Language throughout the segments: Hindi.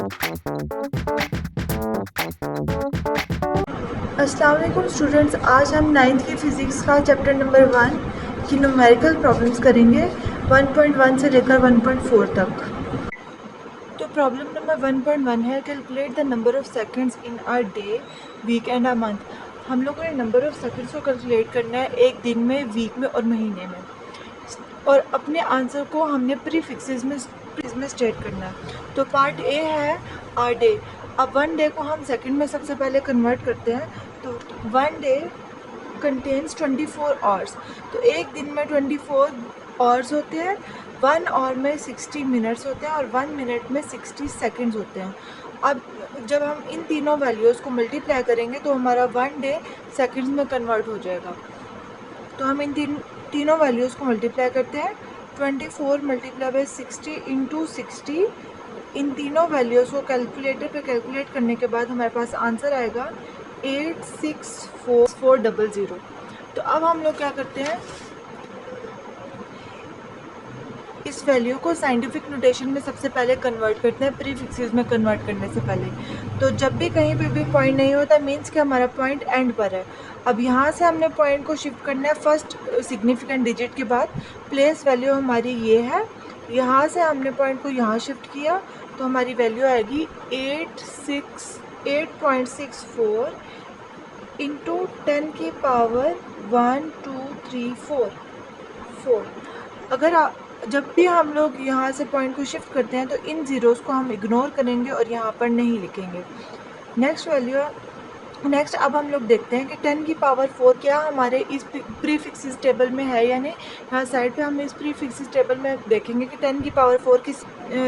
अस्सलाम वालेकुम स्टूडेंट्स, आज हम 9th की फ़िज़िक्स का चैप्टर नंबर 1 की न्यूमेरिकल प्रॉब्लम्स करेंगे 1.1 से लेकर 1.4 तक। तो प्रॉब्लम नंबर 1.1 है, calculate the number of seconds in a day, week and a month. हम लोगों ने नंबर ऑफ़ सेकंड्स को कैलकुलेट करना है एक दिन में, वीक में और महीने में, और अपने आंसर को हमने प्रीफिक्सेस में स्टेट करना है। तो पार्ट ए है आ डे। अब 1 डे को हम सेकंड में सबसे पहले कन्वर्ट करते हैं। तो 1 डे कंटेन्स 24 आवर्स। तो एक दिन में 24 आवर्स होते हैं, 1 आवर में 60 मिनट्स होते हैं और 1 मिनट में 60 सेकेंड्स होते हैं। अब जब हम इन तीनों वैल्यूज़ को मल्टीप्लाई करेंगे तो हमारा 1 डे सेकेंड्स में कन्वर्ट हो जाएगा। तो हम इन तीनों वैल्यूज़ को मल्टीप्लाई करते हैं। 24 मल्टीप्लाई बाई 60 इंटू 60। इन तीनों वैल्यूज़ को कैलकुलेटर पे कैलकुलेट करने के बाद हमारे पास आंसर आएगा 864400। तो अब हम लोग क्या करते हैं, इस वैल्यू को साइंटिफिक नोटेशन में सबसे पहले कन्वर्ट करते हैं, प्रीफिक्सेस में कन्वर्ट करने से पहले। तो जब भी कहीं पे भी पॉइंट नहीं होता मीन्स कि हमारा पॉइंट एंड पर है। अब यहाँ से हमने पॉइंट को शिफ्ट करना है फर्स्ट सिग्निफिकेंट डिजिट के बाद। प्लेस वैल्यू हमारी ये है, यहाँ से हमने पॉइंट को यहाँ शिफ्ट किया तो हमारी वैल्यू आएगी 8.64 इंटू 10 की पावर 1 2 3 4। अगर जब भी हम लोग यहाँ से पॉइंट को शिफ्ट करते हैं तो इन ज़ीरोज़ को हम इग्नोर करेंगे और यहाँ पर नहीं लिखेंगे। नेक्स्ट अब हम लोग देखते हैं कि 10 की पावर 4 क्या हमारे इस प्रीफिक्सेस टेबल में है या नहीं। यहाँ साइड पे हम इस प्रीफिक्सेस टेबल में देखेंगे कि 10 की पावर 4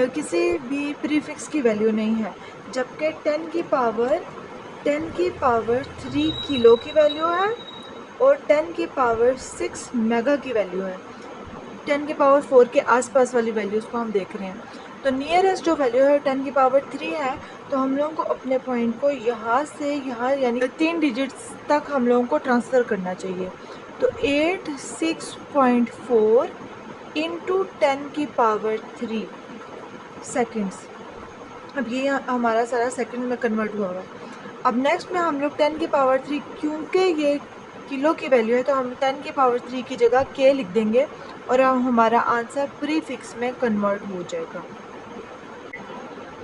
किसी भी प्रीफिक्स की वैल्यू नहीं है, जबकि 10 की पावर 3 किलो की वैल्यू है और 10 की पावर 6 मेगा की वैल्यू है। 10 की पावर 4 के आसपास वाली वैल्यूज़ को हम देख रहे हैं। तो नियरेस्ट जो वैल्यू है 10 की पावर 3 है। तो हम लोगों को अपने पॉइंट को यहाँ से यहाँ यानी 3 डिजिट्स तक हम लोगों को ट्रांसफ़र करना चाहिए। तो 86.4 इंटू 10 की पावर 3 सेकेंड्स। अब ये हमारा सारा सेकंड में कन्वर्ट हुआ हुआ। अब नेक्स्ट में हम लोग 10 की पावर 3, क्योंकि ये किलो की वैल्यू है तो हम 10 की पावर 3 की जगह के लिख देंगे और हमारा आंसर प्रीफिक्स में कन्वर्ट हो जाएगा।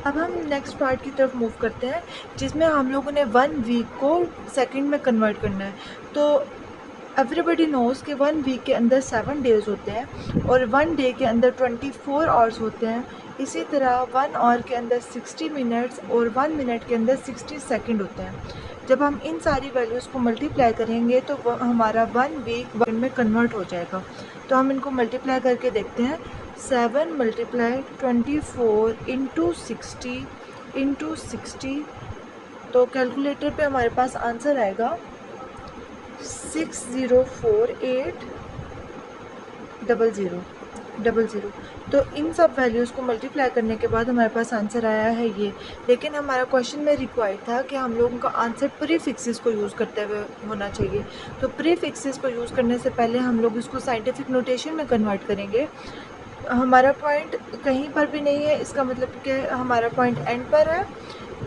अब हम नेक्स्ट पार्ट की तरफ मूव करते हैं, जिसमें हम लोगों ने 1 वीक को सेकंड में कन्वर्ट करना है। तो एवरीबडी नोज़ कि 1 वीक के अंदर 7 डेज़ होते हैं और 1 डे के अंदर 24 आवर्स होते हैं। इसी तरह 1 आवर के अंदर 60 मिनट्स और 1 मिनट के अंदर 60 सेकंड होते हैं। जब हम इन सारी वैल्यूज़ को मल्टीप्लाई करेंगे तो हमारा 1 वीक 1 में कन्वर्ट हो जाएगा। तो हम इनको मल्टीप्लाई करके देखते हैं। 7 मल्टीप्लाई 24 इंटू 60 तो कैलकुलेटर पे हमारे पास आंसर आएगा 604800। तो इन सब वैल्यूज़ को मल्टीप्लाई करने के बाद हमारे पास आंसर आया है ये। लेकिन हमारा क्वेश्चन में रिक्वायर्ड था कि हम लोगों का आंसर प्रीफिक्सेस को यूज़ करते हुए होना चाहिए। तो प्रीफिक्सेस को यूज़ करने से पहले हम लोग इसको साइंटिफिक नोटेशन में कन्वर्ट करेंगे। हमारा पॉइंट कहीं पर भी नहीं है, इसका मतलब कि हमारा पॉइंट एंड पर है।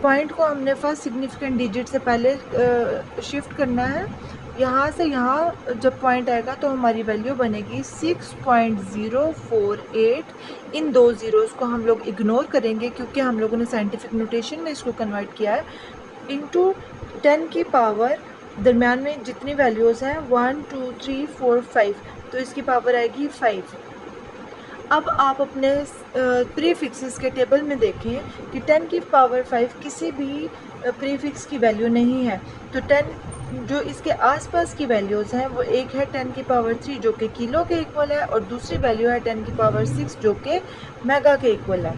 पॉइंट को हमने फर्स्ट सिग्निफिकेंट डिजिट से पहले शिफ्ट करना है। यहाँ से यहाँ जब पॉइंट आएगा तो हमारी वैल्यू बनेगी 6.048। इन दो ज़ीरोज़ को हम लोग इग्नोर करेंगे क्योंकि हम लोगों ने साइंटिफिक नोटेशन में इसको कन्वर्ट किया है। इंटू 10 की पावर दरम्यान में जितनी वैल्यूज़ हैं 1 2 3 4 5, तो इसकी पावर आएगी 5। अब आप अपने प्रीफिक्सेस के टेबल में देखें कि 10 की पावर 5 किसी भी प्रीफिक्स की वैल्यू नहीं है। तो 10 जो इसके आसपास की वैल्यूज़ हैं वो एक है 10 की पावर 3 जो कि किलो के इक्वल है और दूसरी वैल्यू है 10 की पावर 6 जो कि मेगा के इक्वल है।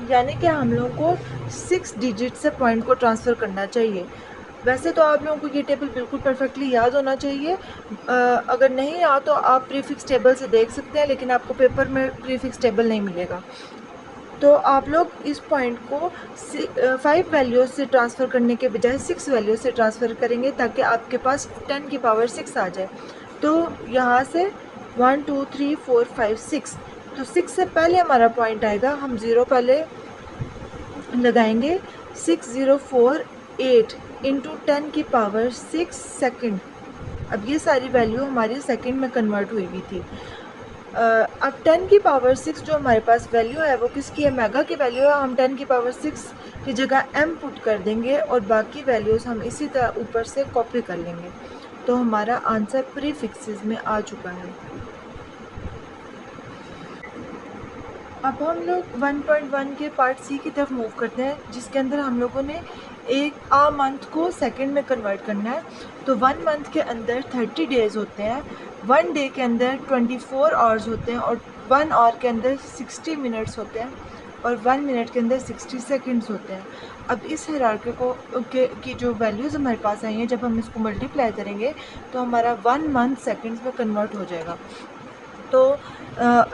यानी कि हम लोगों को 6 डिजिट से पॉइंट को ट्रांसफ़र करना चाहिए। वैसे तो आप लोगों को ये टेबल बिल्कुल परफेक्टली याद होना चाहिए। अगर नहीं याद तो आप प्रीफिक्स टेबल से देख सकते हैं, लेकिन आपको पेपर में प्रीफिक्स टेबल नहीं मिलेगा। तो आप लोग इस पॉइंट को 5 वैल्यूज़ से ट्रांसफ़र करने के बजाय 6 वैल्यूज़ से ट्रांसफ़र करेंगे ताकि आपके पास 10 की पावर 6 आ जाए। तो यहाँ से 1 2 3 4 5 6, तो 6 से पहले हमारा पॉइंट आएगा। हम ज़ीरो पहले लगाएंगे 6048 इंटू 10 की पावर 6 सेकेंड। अब ये सारी वैल्यू हमारी सेकेंड में कन्वर्ट हुई हुई थी। अब 10 की पावर 6 जो हमारे पास वैल्यू है वो किसकी है, मेगा की वैल्यू है। हम 10 की पावर 6 की जगह m पुट कर देंगे और बाकी वैल्यूज़ हम इसी तरह ऊपर से कॉपी कर लेंगे। तो हमारा आंसर प्रीफिक्सेस में आ चुका है। अब हम लोग 1.1 के पार्ट सी की तरफ मूव करते हैं, जिसके अंदर हम लोगों ने एक मंथ को सेकंड में कन्वर्ट करना है। तो 1 मंथ के अंदर 30 डेज़ होते हैं, 1 डे के अंदर 24 आवर्स होते हैं और 1 आवर के अंदर 60 मिनट्स होते हैं और 1 मिनट के अंदर 60 सेकंड्स होते हैं। अब इस हायरार्की को की जो वैल्यूज़ हमारे पास आई हैं, जब हम इसको मल्टीप्लाई करेंगे तो हमारा 1 मंथ सेकंड्स में कन्वर्ट हो जाएगा। तो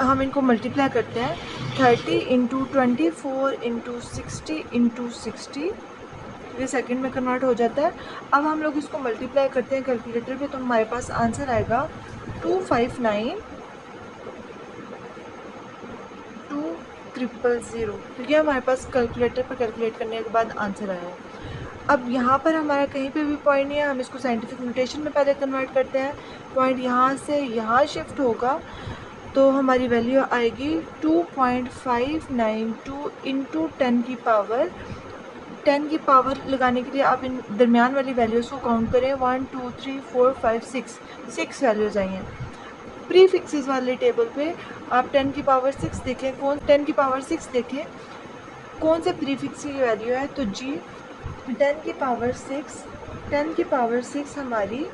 हम इनको मल्टीप्लाई करते हैं, 30 इंटू 24 इंटू 60 इंटू 60, ये सेकंड में कन्वर्ट हो जाता है। अब हम लोग इसको मल्टीप्लाई करते हैं कैलकुलेटर पे, तो हमारे पास आंसर आएगा 259 2,000। तो ये हमारे पास कैलकुलेटर पर कैलकुलेट करने के बाद आंसर आया है। अब यहाँ पर हमारा कहीं पे भी पॉइंट नहीं है, हम इसको साइंटिफिक नोटेशन में पहले कन्वर्ट करते हैं। पॉइंट यहाँ से यहाँ शिफ्ट होगा तो हमारी वैल्यू आएगी 2.592 इंटू 10 की पावर। 10 की पावर लगाने के लिए आप इन दरमियान वाली वैल्यूज़ को काउंट करें, 1 2 3 4 5 6 वैल्यूज़ आई हैं। प्री फिक्सेस वाले टेबल पे आप 10 की पावर 6 देखें, 10 की पावर 6 देखें कौन से प्री फिक्स की वैल्यू है। तो जी 10 की पावर 6 हमारी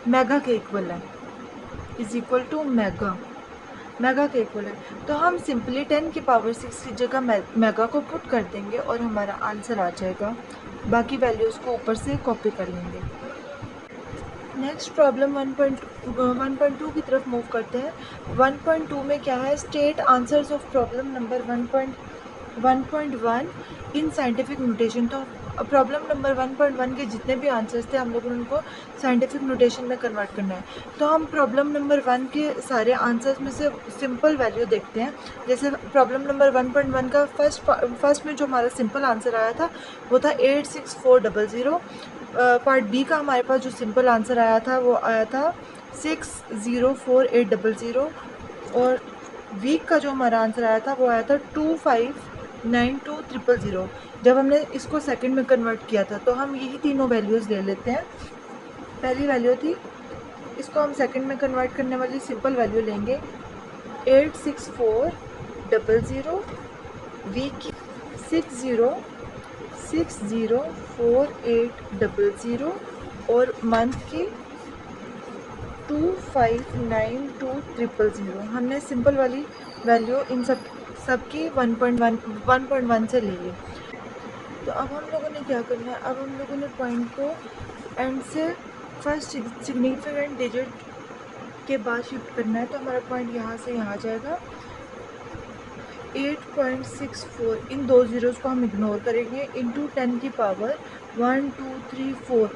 मेगा के इक्वल है, इज इक्वल टू मेगा के इक्वल है। तो हम सिंपली 10 की पावर 6 की जगह मेगा को पुट कर देंगे और हमारा आंसर आ जाएगा। बाकी वैल्यूज़ को ऊपर से कॉपी कर लेंगे। नेक्स्ट प्रॉब्लम 1.2 की तरफ मूव करते हैं। 1.2 में क्या है, state answers of problem number 1.1 in scientific notation. तो प्रॉब्लम नंबर 1.1 के जितने भी आंसर्स थे हम लोगों ने उनको साइंटिफिक नोटेशन में कन्वर्ट करना है। तो हम प्रॉब्लम नंबर 1 के सारे आंसर्स में से सिंपल वैल्यू देखते हैं। जैसे प्रॉब्लम नंबर 1.1 का फर्स्ट में जो हमारा सिंपल आंसर आया था वो था 86400। पार्ट बी का हमारे पास जो सिंपल आंसर आया था वो आया था 604800 और वीक का जो हमारा आंसर आया था वो आया था 2592000। जब हमने इसको सेकंड में कन्वर्ट किया था तो हम यही तीनों वैल्यूज़ ले लेते हैं। पहली वैल्यू थी, इसको हम सेकंड में कन्वर्ट करने वाली सिंपल वैल्यू लेंगे 86400, वीक की 604800 और मंथ की 2592000। हमने सिंपल वाली वैल्यू इन सब की 1.1 से ले ली। तो अब हम लोगों ने क्या करना है, अब हम लोगों ने पॉइंट को एंड से फर्स्ट सिग्निफिकेंट डिजिट के बाद शिफ्ट करना है। तो हमारा पॉइंट यहाँ से यहाँ जाएगा 8.64। इन दो ज़ीरोज़ को हम इग्नोर करेंगे, इंटू 10 की पावर 1 2 3 4।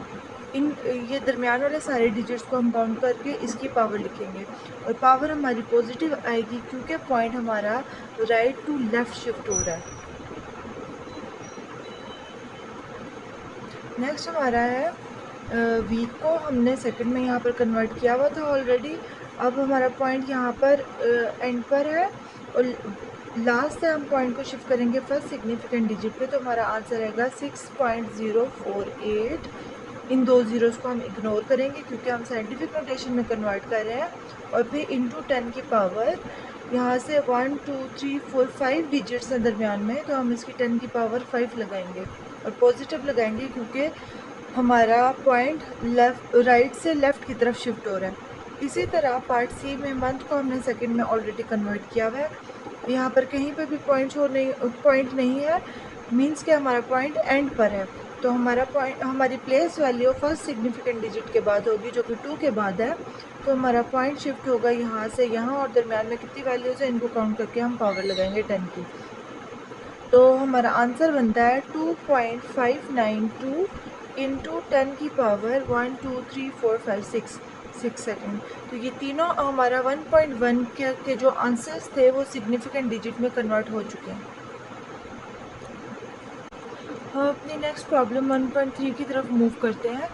इन ये दरमियान वाले सारे डिजिट्स को हम काउंट करके इसकी पावर लिखेंगे और पावर हमारी पॉजिटिव आएगी क्योंकि पॉइंट हमारा राइट टू लेफ़्ट शिफ्ट हो रहा है। नेक्स्ट हमारा है वीक को हमने सेकंड में यहाँ पर कन्वर्ट किया हुआ था ऑलरेडी। अब हमारा पॉइंट यहाँ पर एंड पर है और लास्ट से हम पॉइंट को शिफ्ट करेंगे फर्स्ट सिग्निफिकेंट डिजिट पे। तो हमारा आंसर आएगा 6.048। इन दो ज़ीरोज़ को हम इग्नोर करेंगे क्योंकि हम साइंटिफिक नोटेशन में कन्वर्ट कर रहे हैं और फिर इंटू 10 की पावर यहाँ से 1 2 3 4 5 डिजिट्स हैं दरमियान में, तो हम इसकी 10 की पावर 5 लगाएंगे और पॉजिटिव लगाएंगे क्योंकि हमारा पॉइंट राइट से लेफ़्ट की तरफ शिफ्ट हो रहा है। इसी तरह पार्ट सी में मंथ को हमने सेकंड में ऑलरेडी कन्वर्ट किया हुआ है। यहाँ पर कहीं पे भी पॉइंट नहीं है, मींस कि हमारा पॉइंट एंड पर है। तो हमारी place value first significant digit के बाद होगी जो कि 2 के बाद है। तो हमारा पॉइंट शिफ्ट होगा यहाँ से यहाँ और दरमियान में कितनी वैल्यूज़ है इनको काउंट करके हम पावर लगाएंगे 10 की। तो हमारा आंसर बनता है 2.592 इंटू 10 की पावर 1 2 3 4 5 6 सेकेंड। तो ये तीनों हमारा 1.1 के जो आंसर्स थे वो सिग्निफिकेंट डिजिट में कन्वर्ट हो चुके हैं। हम अपनी नेक्स्ट प्रॉब्लम 1.3 की तरफ मूव करते हैं।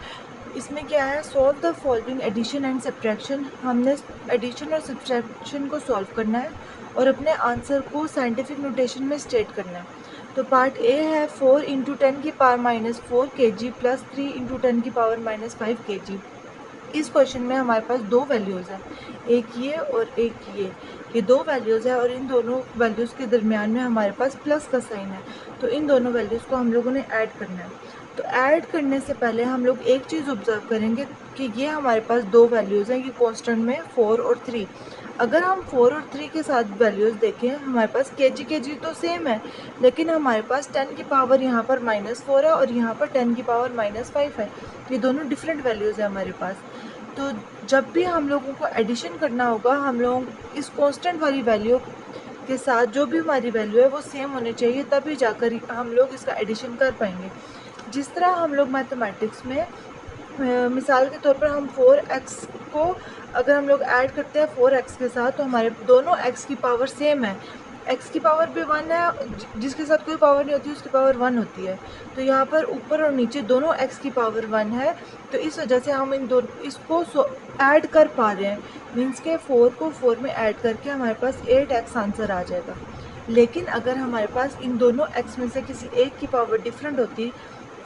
इसमें क्या है, solve the following addition and subtraction. हमने एडिशन और सब्ट्रैक्शन को सॉल्व करना है और अपने आंसर को साइंटिफिक नोटेशन में स्टेट करना है। तो पार्ट ए है 4 इंटू 10 की पावर -4 kg प्लस 3 इंटू 10 की पावर -5 kg। इस क्वेश्चन में हमारे पास दो वैल्यूज़ हैं, एक ये और एक ये दो वैल्यूज़ है और इन दोनों वैल्यूज़ के दरमियान में हमारे पास प्लस का साइन है। तो इन दोनों वैल्यूज़ को हम लोगों ने ऐड करना है। तो ऐड करने से पहले हम लोग एक चीज़ ऑब्जर्व करेंगे कि ये हमारे पास दो वैल्यूज़ हैं, ये कांस्टेंट में 4 और 3। अगर हम 4 और 3 के साथ वैल्यूज़ देखें, हमारे पास kg तो सेम है, लेकिन हमारे पास 10 की पावर यहाँ पर -4 है और यहाँ पर 10 की पावर -5 है। ये दोनों डिफरेंट वैल्यूज़ है हमारे पास। तो जब भी हम लोगों को एडिशन करना होगा, हम लोग इस कांस्टेंट वाली वैल्यू के साथ जो भी हमारी वैल्यू है वो सेम होनी चाहिए, तभी जाकर हम लोग इसका एडिशन कर पाएंगे। जिस तरह हम लोग मैथमेटिक्स में मिसाल के तौर पर हम 4x को अगर हम लोग ऐड करते हैं 4x के साथ, तो हमारे दोनों x की पावर सेम है। x की पावर भी 1 है, जिसके साथ कोई पावर नहीं होती उसकी पावर 1 होती है। तो यहाँ पर ऊपर और नीचे दोनों x की पावर 1 है, तो इस वजह से हम इन दोनों इसको ऐड कर पा रहे हैं। मीन्स के 4 को 4 में ऐड करके हमारे पास 8x आंसर आ जाएगा। लेकिन अगर हमारे पास इन दोनों x में से किसी एक की पावर डिफरेंट होती,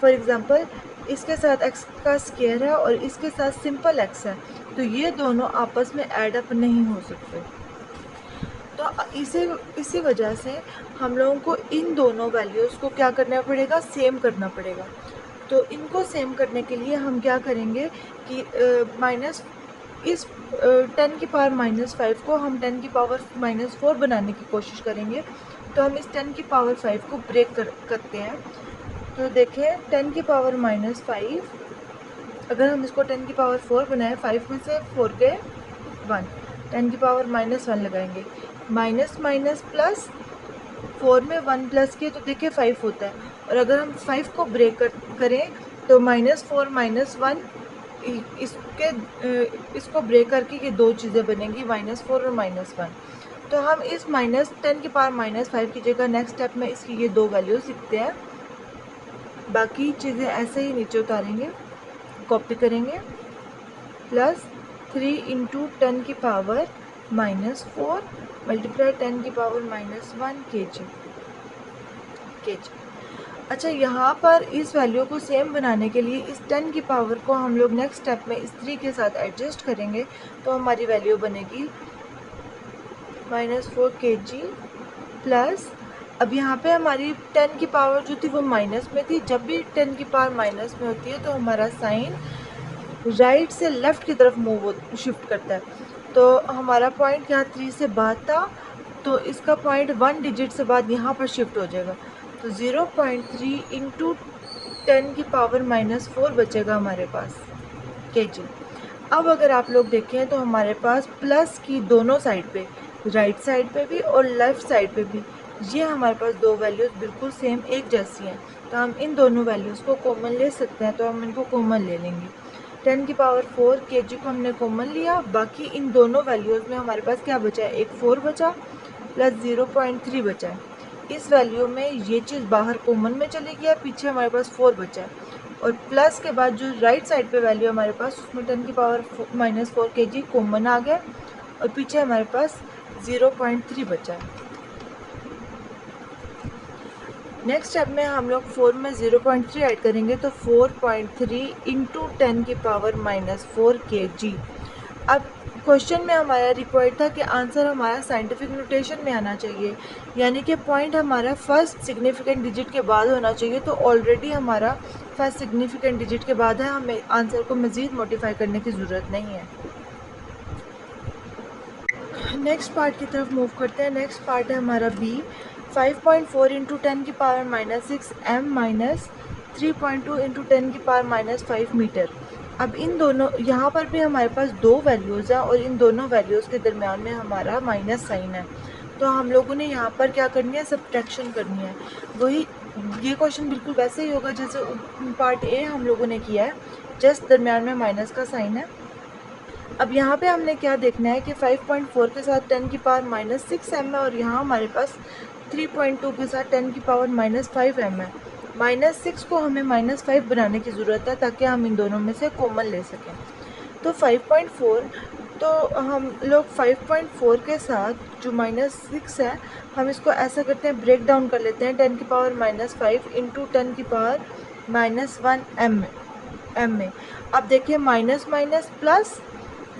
फॉर एग्ज़ाम्पल इसके साथ x का स्क्वायर है और इसके साथ सिंपल x है, तो ये दोनों आपस में ऐड अप नहीं हो सकते। तो इसी वजह से हम लोगों को इन दोनों वैल्यूज़ को क्या करना पड़ेगा, सेम करना पड़ेगा। तो इनको सेम करने के लिए हम क्या करेंगे कि इस 10 की पावर -5 को हम 10 की पावर -4 बनाने की कोशिश करेंगे। तो हम इस 10 की पावर 5 को ब्रेक करते हैं। तो देखिए 10 की पावर -5, अगर हम इसको 10 की पावर 4 बनाएं, 5 में से 4 गए 1, 10 की पावर -1 लगाएंगे, माइनस माइनस प्लस, 4 में 1 प्लस किए तो देखिए 5 होता है। और अगर हम 5 को ब्रेक करें तो -4 -1, इसको ब्रेक करके ये दो चीज़ें बनेंगी, -4 और -1। तो हम इस -10 की पावर -5 की जगह नेक्स्ट स्टेप में इसकी ये दो वैल्यूज लिखते हैं। बाकी चीज़ें ऐसे ही नीचे उतारेंगे, कॉपी करेंगे, प्लस 3 इंटू 10 की पावर -4 मल्टीप्लाई 10 की पावर -1 kg। अच्छा, यहाँ पर इस वैल्यू को सेम बनाने के लिए इस 10 की पावर को हम लोग नेक्स्ट स्टेप में इस 3 के साथ एडजस्ट करेंगे, तो हमारी वैल्यू बनेगी -4 kg प्लस, अब यहाँ पे हमारी 10 की पावर जो थी वो माइनस में थी। जब भी 10 की पावर माइनस में होती है तो हमारा साइन राइट से लेफ़्ट की तरफ शिफ्ट करता है। तो हमारा पॉइंट यहाँ 3 से बाद था, तो इसका पॉइंट 1 डिजिट से बाद यहाँ पर शिफ्ट हो जाएगा। तो 0.3 इंटू 10 की पावर -4 बचेगा हमारे पास kg। अब अगर आप लोग देखें तो हमारे पास प्लस की दोनों साइड पे, राइट साइड पे भी और लेफ़्ट साइड पे भी, ये हमारे पास दो वैल्यूज़ बिल्कुल सेम एक जैसी हैं। तो हम इन दोनों वैल्यूज़ को कॉमन ले सकते हैं, तो हम इनको कॉमन ले लेंगे। 10 की पावर 4 kg को हमने कॉमन लिया, बाकी इन दोनों वैल्यूज़ में हमारे पास क्या बचा है, एक 4 बचा प्लस 0.3 बचा है। इस वैल्यू में ये चीज़ बाहर कॉमन में चली गया, पीछे हमारे पास 4 बचा है, और प्लस के बाद जो राइट साइड पे वैल्यू हमारे पास उसमें 10 की पावर -4 kg कॉमन आ गया और पीछे हमारे पास 0.3 बचा है। नेक्स्ट स्टेप में हम लोग 4 में 0.3 ऐड करेंगे, तो 4.3 इंटू 10 की पावर -4 kg। अब क्वेश्चन में हमारा रिक्वायर्ड था कि आंसर हमारा साइंटिफिक नोटेशन में आना चाहिए, यानी कि पॉइंट हमारा फर्स्ट सिग्निफिकेंट डिजिट के बाद होना चाहिए। तो ऑलरेडी हमारा फर्स्ट सिग्निफिकेंट डिजिट के बाद है, हमें आंसर को मज़ीद मॉडिफाई करने की ज़रूरत नहीं है। नेक्स्ट पार्ट की तरफ मूव करते हैं। नेक्स्ट पार्ट है हमारा बी, 5.4 इंटू 10 की पावर -6 m माइनस 3.2 इंटू 10 की पावर -5 मीटर। अब इन दोनों, यहाँ पर भी हमारे पास दो वैल्यूज़ हैं और इन दोनों वैल्यूज़ के दरमियान में हमारा माइनस साइन है। तो हम लोगों ने यहाँ पर क्या करनी है, सब्ट्रैक्शन करनी है। वही ये क्वेश्चन बिल्कुल वैसे ही होगा जैसे पार्ट ए हम लोगों ने किया है, जस्ट दरमियान में माइनस का साइन है। अब यहाँ पे हमने क्या देखना है कि 5.4 के साथ 10 की पावर -6 m है और यहाँ हमारे पास 3.2 के साथ 10 की पावर -5 m है। -6 को हमें -5 बनाने की ज़रूरत है ताकि हम इन दोनों में से कॉमन ले सकें। तो 5.4, तो हम लोग 5.4 के साथ जो -6 है, हम इसको ऐसा करते हैं, ब्रेक डाउन कर लेते हैं 10 की पावर -5 इंटू 10 की पावर -1 m में। अब देखिए माइनस माइनस प्लस,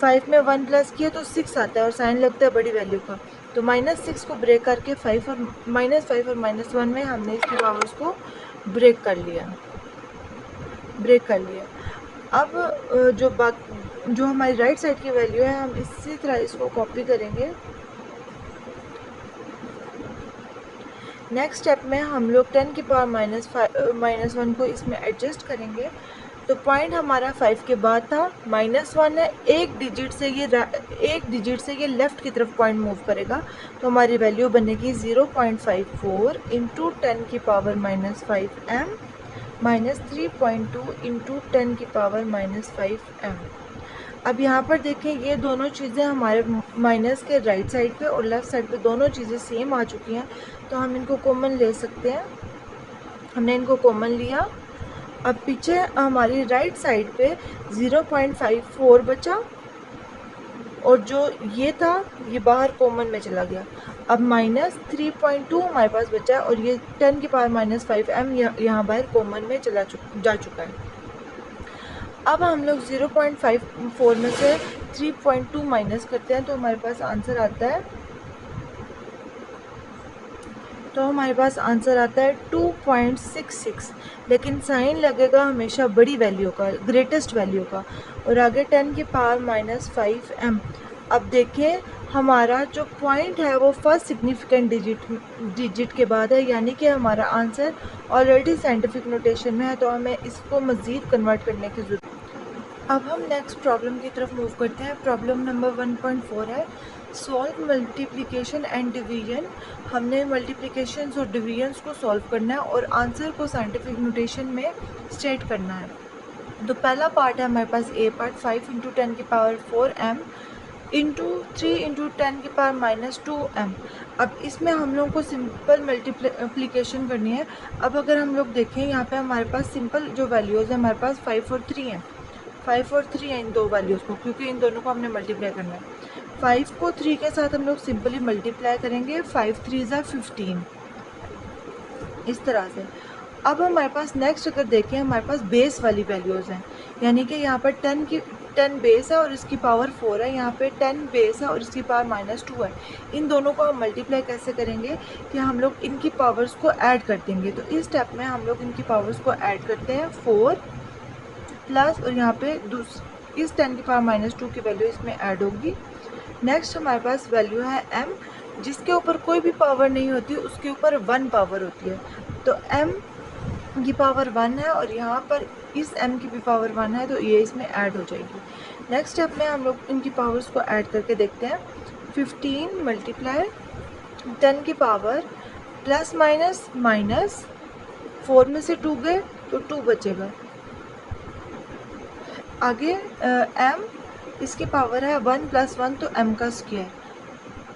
5 में 1 प्लस किया तो 6 आता है और साइन लगता है बड़ी वैल्यू का। तो -6 को ब्रेक करके 5 और -1 में हमने इसकी पावर्स को ब्रेक कर लिया। अब जो हमारी राइट साइड की वैल्यू है, हम इसी तरह इसको कॉपी करेंगे। नेक्स्ट स्टेप में हम लोग 10 की पावर -1 को इसमें एडजस्ट करेंगे। तो पॉइंट हमारा 5 के बाद था, -1 है, एक डिजिट से ये लेफ़्ट की तरफ पॉइंट मूव करेगा, तो हमारी वैल्यू बनेगी 0.54 इंटू 10 की पावर -5m -3.2 इंटू 10 की पावर -5m। अब यहाँ पर देखें, ये दोनों चीज़ें हमारे माइनस के राइट साइड पे और लेफ़्ट साइड पे दोनों चीज़ें सेम आ चुकी हैं, तो हम इनको कॉमन ले सकते हैं। हमने इनको कॉमन लिया। अब पीछे हमारी राइट साइड पे 0.54 बचा और जो ये था ये बाहर कॉमन में चला गया। अब -3.2 हमारे पास बचा और ये 10 की पावर -5m यहाँ बाहर कॉमन में जा चुका है। अब हम लोग 0.54 में से 3.2 माइनस करते हैं, तो हमारे पास आंसर आता है 2.66, लेकिन साइन लगेगा हमेशा बड़ी वैल्यू का, ग्रेटेस्ट वैल्यू का, और आगे 10 की पावर -5m। अब देखें, हमारा जो पॉइंट है वो फर्स्ट सिग्निफिकेंट डिजिट के बाद है, यानी कि हमारा आंसर ऑलरेडी साइंटिफिक नोटेशन में है, तो हमें इसको मज़ीद कन्वर्ट करने की ज़रूरत। अब हम नेक्स्ट प्रॉब्लम की तरफ मूव करते हैं। प्रॉब्लम नंबर 1.4 है, सॉल्व मल्टीप्लिकेशन एंड डिवीजन। हमने मल्टीप्लिकेशंस और डिवीजन्स को सॉल्व करना है और आंसर को साइंटिफिक नोटेशन में स्टेट करना है। तो पहला पार्ट है हमारे पास ए पार्ट, 5 इंटू 10 की पावर 4m इंटू 3 इंटू 10 की पावर -2m। अब इसमें हम लोगों को सिंपल मल्टीप्लिकेशन करनी है। अब अगर हम लोग देखें, यहाँ पे हमारे पास सिंपल जो वैल्यूज़ है, हमारे पास 5 और 3 हैं। 5 और 3 हैं इन दो वैल्यूज़ को, क्योंकि इन दोनों को हमने मल्टीप्लाई करना है। 5 को 3 के साथ हम लोग सिंपली मल्टीप्लाई करेंगे, 5 3 ज़ा 15, इस तरह से। अब हमारे पास नेक्स्ट अगर देखें, हमारे पास बेस वाली वैल्यूज़ हैं, यानी कि यहाँ पर 10 बेस है और इसकी पावर 4 है, यहाँ पे 10 बेस है और इसकी पावर -2 है। इन दोनों को हम मल्टीप्लाई कैसे करेंगे कि हम लोग इनकी पावर्स को ऐड कर देंगे। तो इस स्टेप में हम लोग इनकी पावर्स को ऐड करते हैं, 4 प्लस, और यहाँ पे इस 10 की पावर -2 की वैल्यू इसमें ऐड होगी। नेक्स्ट हमारे पास वैल्यू है m, जिसके ऊपर कोई भी पावर नहीं होती, उसके ऊपर 1 पावर होती है। तो m की पावर 1 है और यहाँ पर इस m की भी पावर 1 है, तो ये इसमें ऐड हो जाएगी। नेक्स्ट स्टेप में हम लोग इनकी पावर्स को ऐड करके देखते हैं। 15 मल्टीप्लाई 10 की पावर प्लस माइनस माइनस, 4 में से 2 गए तो 2 बचेगा। आगे m, इसकी पावर है 1 + 1, तो m का स्क्वायर।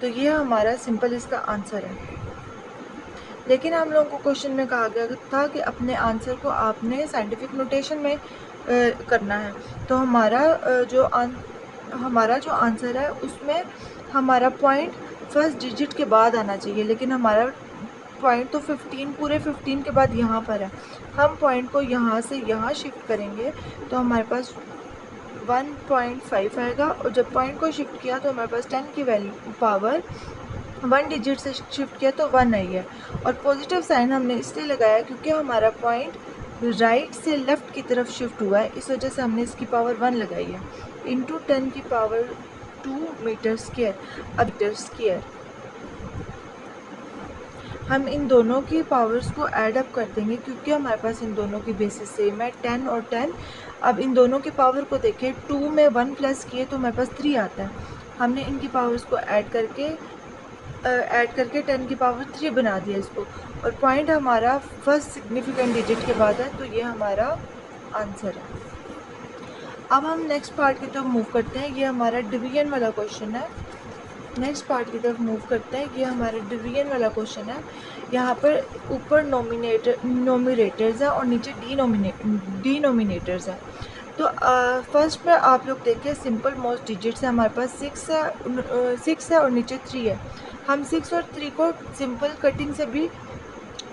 तो ये हमारा सिंपल इसका आंसर है। लेकिन हम लोगों को क्वेश्चन में कहा गया था कि अपने आंसर को आपने साइंटिफिक नोटेशन में करना है। तो हमारा जो आंसर है उसमें हमारा पॉइंट फर्स्ट डिजिट के बाद आना चाहिए, लेकिन हमारा पॉइंट तो 15, पूरे 15 के बाद यहाँ पर है। हम पॉइंट को यहाँ से यहाँ शिफ्ट करेंगे तो हमारे पास 1.5 आएगा, और जब पॉइंट को शिफ्ट किया तो हमारे पास 10 की वैल्यू पावर 1 डिजिट से शिफ्ट किया तो 1 आई है। और पॉजिटिव साइन हमने इसलिए लगाया क्योंकि हमारा पॉइंट राइट से लेफ़्ट की तरफ शिफ्ट हुआ है, इस वजह से हमने इसकी पावर 1 लगाई है। इंटू 10 की पावर 2 मीटर स्क्वायर। अब मीटर स्क्वायर हम इन दोनों की पावर्स को ऐड अप कर देंगे, क्योंकि हमारे पास इन दोनों की बेसिस सेम है, 10 और 10। अब इन दोनों की पावर को देखें, 2 में 1 प्लस किए तो हमारे पास 3 आता है। हमने इनकी पावर्स को ऐड करके 10 की पावर 3 बना दिया इसको, और पॉइंट हमारा फर्स्ट सिग्निफिकेंट डिजिट के बाद है, तो ये हमारा आंसर है। अब हम नेक्स्ट पार्ट की तरफ मूव करते हैं। ये हमारा डिवीजन वाला क्वेश्चन है। नेक्स्ट पार्ट की तरफ मूव करते हैं। ये हमारा डिवीजन वाला क्वेश्चन है। यहाँ पर ऊपर नोमिनेटर्स है और नीचे डिनोमिनेटर्स है। तो फर्स्ट में आप लोग देखिए सिंपल मोस्ट डिजिट्स है, हमारे पास 6 है और नीचे 3 है। हम 6 और 3 को सिंपल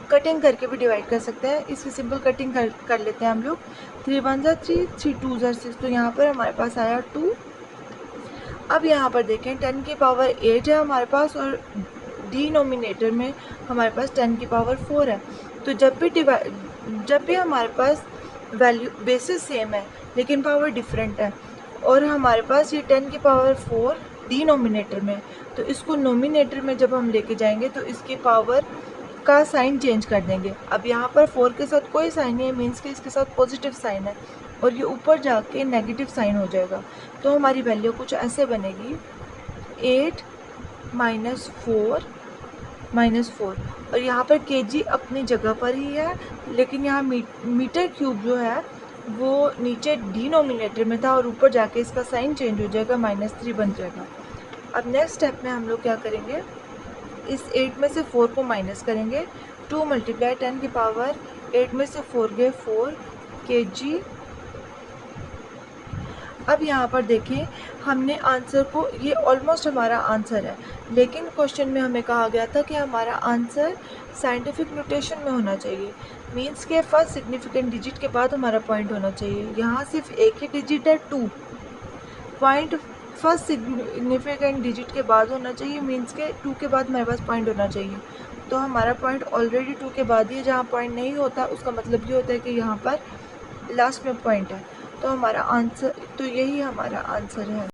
कटिंग करके भी डिवाइड कर सकते हैं। इसकी सिंपल कटिंग कर लेते हैं हम लोग। 3 1 ज़ा 3, 3 2 ज़ा 6, तो यहाँ पर हमारे पास आया 2। अब यहाँ पर देखें 10 की पावर 8 है हमारे पास और डिनोमिनेटर में हमारे पास 10 की पावर 4 है। तो जब भी हमारे पास वैल्यू बेसिस सेम है लेकिन पावर डिफरेंट है और हमारे पास ये 10 की पावर 4 डिनोमिनेटर में, तो इसको नोमिनेटर में जब हम लेके जाएंगे तो इसकी पावर का साइन चेंज कर देंगे। अब यहाँ पर 4 के साथ कोई साइन नहीं है, मीन्स कि इसके साथ पॉजिटिव साइन है और ये ऊपर जाके नेगेटिव साइन हो जाएगा। तो हमारी वैल्यू कुछ ऐसे बनेगी 8 -4 और यहाँ पर केजी अपनी जगह पर ही है, लेकिन यहाँ मीटर क्यूब जो है वो नीचे डिनोमिनेटर में था और ऊपर जाके इसका साइन चेंज हो जाएगा, -3 बन जाएगा। अब नेक्स्ट स्टेप में हम लोग क्या करेंगे, इस 8 में से 4 को माइनस करेंगे। 2 × 10 की पावर 8 में से 4 गए 4 kg। अब यहाँ पर देखें हमने आंसर को, ये ऑलमोस्ट हमारा आंसर है, लेकिन क्वेश्चन में हमें कहा गया था कि हमारा आंसर साइंटिफिक नोटेशन में होना चाहिए, मीन्स के फर्स्ट सिग्निफिकेंट डिजिट के बाद हमारा पॉइंट होना चाहिए। यहाँ सिर्फ एक ही डिजिट है 2, पॉइंट फर्स्ट सिग्निफिकेंट डिजिट के बाद होना चाहिए, मीन्स के 2 के बाद हमारे पास पॉइंट होना चाहिए। तो हमारा पॉइंट ऑलरेडी 2 के बाद ही है, जहाँ पॉइंट नहीं होता उसका मतलब ये होता है कि यहाँ पर लास्ट में पॉइंट है। तो हमारा आंसर, तो यही हमारा आंसर है।